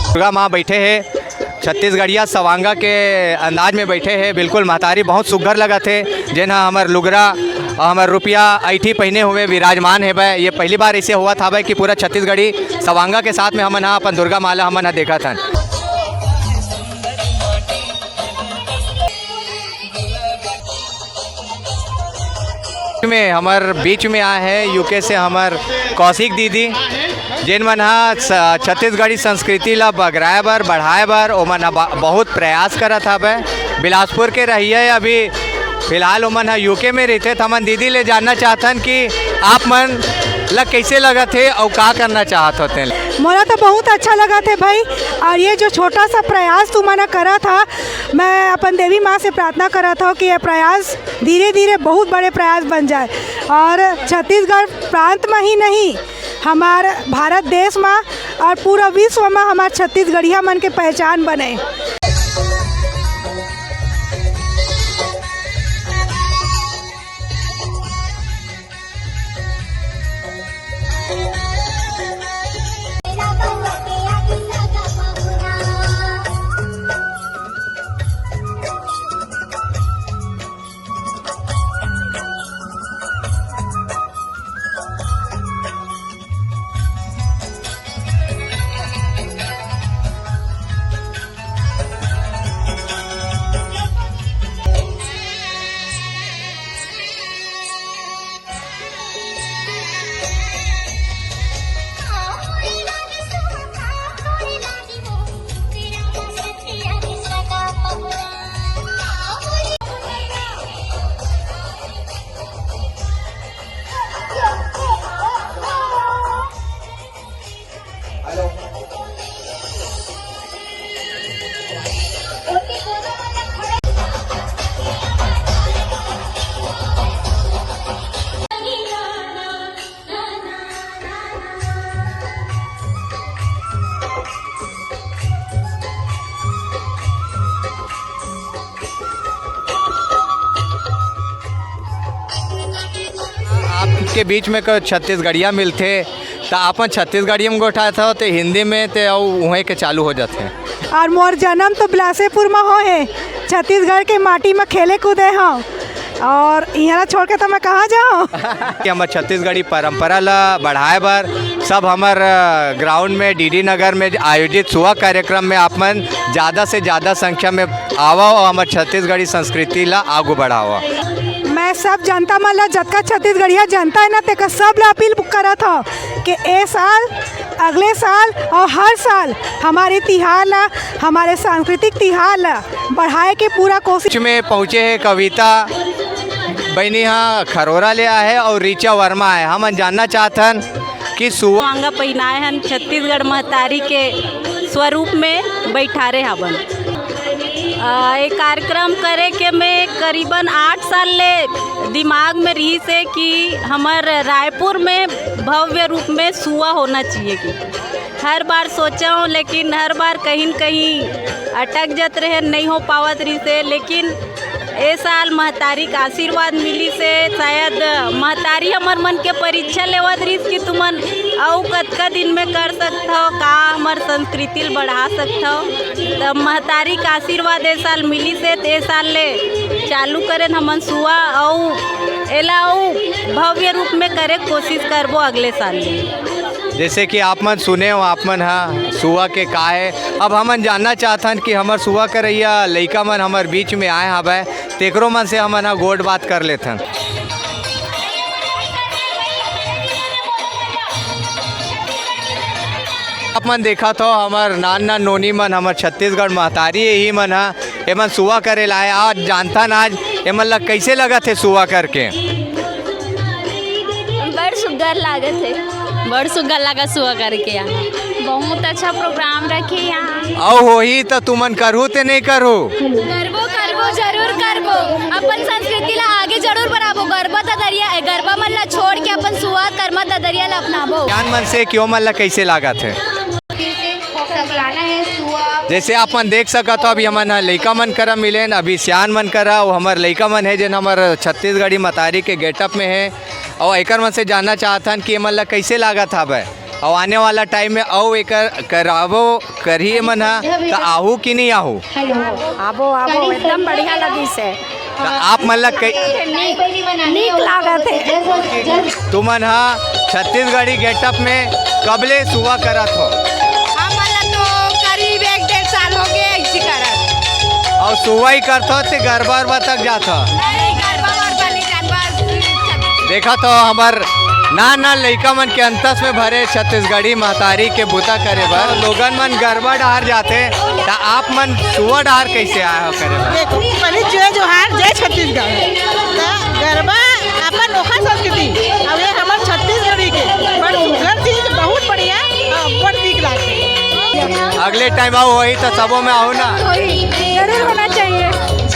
दुर्गा माँ बैठे हैं छत्तीसगढ़िया सवांगा के अंदाज में बैठे हैं। बिल्कुल महतारी बहुत सुघर लगा थे जेना हमार लुगरा हमार रुपया ऐठी पहने हुए विराजमान है भाई। ये पहली बार ऐसे हुआ था भाई कि पूरा छत्तीसगढ़ी सवांगा के साथ में हमन अपन दुर्गा माला हमन देखा था। में हमार बीच में आए हैं यूके से हमार कौशिक दीदी जिन मन छत्तीसगढ़ी संस्कृति ला बगराए बर बढ़ाए बर ओमन बहुत प्रयास करा था भाई। बिलासपुर के रहिए अभी फिलहाल ओमन यूके में रहते थे। हमन दीदी ले जानना चाहतन कि आप मन ला कैसे लगा थे और क्या करना चाहते होते। मोला तो बहुत अच्छा लगा थे भाई। और ये जो छोटा सा प्रयास तुमने करा था, मैं अपन देवी माँ से प्रार्थना करा था कि ये प्रयास धीरे धीरे बहुत बड़े प्रयास बन जाए और छत्तीसगढ़ प्रांत में ही नहीं हमारे भारत देश में और पूरा विश्व में हमारे छत्तीसगढ़िया मन के पहचान बने। के बीच में को छत्तीसगढ़िया मिलते तो अपन छत्तीसगढ़िया में गोठा था तो हिंदी में तो वहीं के चालू हो जाते हैं। और मोर जन्म तो बिलासपुर में हो है, छत्तीसगढ़ के माटी में खेले कूदे हाँ और यहाँ छोड़ के तो मैं कहाँ जाऊँ। कि हमारे छत्तीसगढ़ी परंपरा ला बढ़ाए बर सब हमार ग्राउंड में डीडी नगर में आयोजित सुहा कार्यक्रम में आप मन ज़्यादा से ज़्यादा संख्या में आवा और हमारे छत्तीसगढ़ी संस्कृति ला आगू बढ़ावा। मैं सब जनता मन ला जतका छत्तीसगढ़िया जनता है ना तेका सब ला अपील करा था कि ए साल अगले साल और हर साल हमारे तिहार ला हमारे सांस्कृतिक तिहार ला बढ़ाए के पूरा कोशिश में पहुँचे है कविता बहनी हाँ खरोरा ले आए है और रीचा वर्मा है। हम जानना चाहतन कि सुवांगा पहनाए हन छत्तीसगढ़ महतारी के स्वरूप में बैठारे हवन। एक कार्यक्रम करे के मैं करीबन 8 साल ले दिमाग में रही से कि हमार रायपुर में भव्य रूप में सुआ होना चाहिए कि हर बार सोचा हूँ लेकिन हर बार कहीं न कहीं अटक जात रहे, नहीं हो पावत रही से। लेकिन ए साल महतारी का आशीर्वाद मिली से शायद महतारी हमार मन के परीक्षा लेवत रही कि तुमन और कतका दिन में कर सकते हो का हमार संस्कृति बढ़ा सकते हो। तब महतारी का आशीर्वाद ए साल मिली से ए साल ले चालू करें हमन सुआ और एला भव्य रूप में करे कोशिश करबो अगले साल। जैसे कि आप मन सुने हो आप मन हाँ सुआ के का है। अब हमन जानना चाहतन कि हमार सुआ करैया लइका मन हमार बीच में आए हवे तेकरो मन से हमन हाँ गोड बात कर लेथन। आप मन देखा तो हमार नान नोनी मन हमार छत्तीसगढ़ महतारी यही मन हा एमन सुआ करे लाए। आज जानता न आज एमन ला कैसे लगा थे सुआ करके। बड़ सुघर लागत है, बड़ सुघर लगा सुआ करके यहाँ बहुत अच्छा प्रोग्राम रखे यहाँ। औ होही तो तुमन करहु ते नहीं करहु करबो करबो जरूर करबो अपन संस्कृति ला आगे जरूर बढ़ाबो। गरबा ददरिया गरबा मन ला छोड़ के अपन सुआ कर्मा ददरिया ला अपनाबो। ज्ञान मन से क्यों मन ला कैसे लागा थे। जैसे आप मन देख सकत हो अभी हमन लइका मन करा मिलेन अभी सियान मन करा वो हमार लइका मन है जिन हमार छत्तीसगढ़ी मतारी के गेटअप में है और एकर मन से जानना चाहतन कि मन ला कैसे लागा था भाई। और आने वाला टाइम में औ एक करावो करिए मन हा तो आहू कि नहीं आहू? आबो आबो एकदम बढ़िया लगी से तो आप मन ला नीक लागत है। तुमन हा छत्तीसगढ़ी गेटअप में कबले सुवा करत हो? तो करीब 1-1.5 साल हो गए ऐसी करत। और सुवा ही करत हो ते गरबा तक जात हो? नहीं गरबा वरबा नहीं जानबा। देखा तो हमार ना लइका मन के अंतस में भरे छत्तीसगढ़ी महतारी के बुता करे बर लोगन मन गरबा डहार जाते तो आप मन सुवा डहार कैसे आए हो करे बर? देखो पहले जय जोहार जय छत्तीसगढ़ तो गरबा अपन नोखा संस्कृति अब ये हमार छत्तीसगढ़ी के बड़ सुंदर चीज बहुत बढ़िया और बड़ नीक लागे। अगले टाइम आओ वही तो सबों में आओ ना। जरूर होना चाहिए।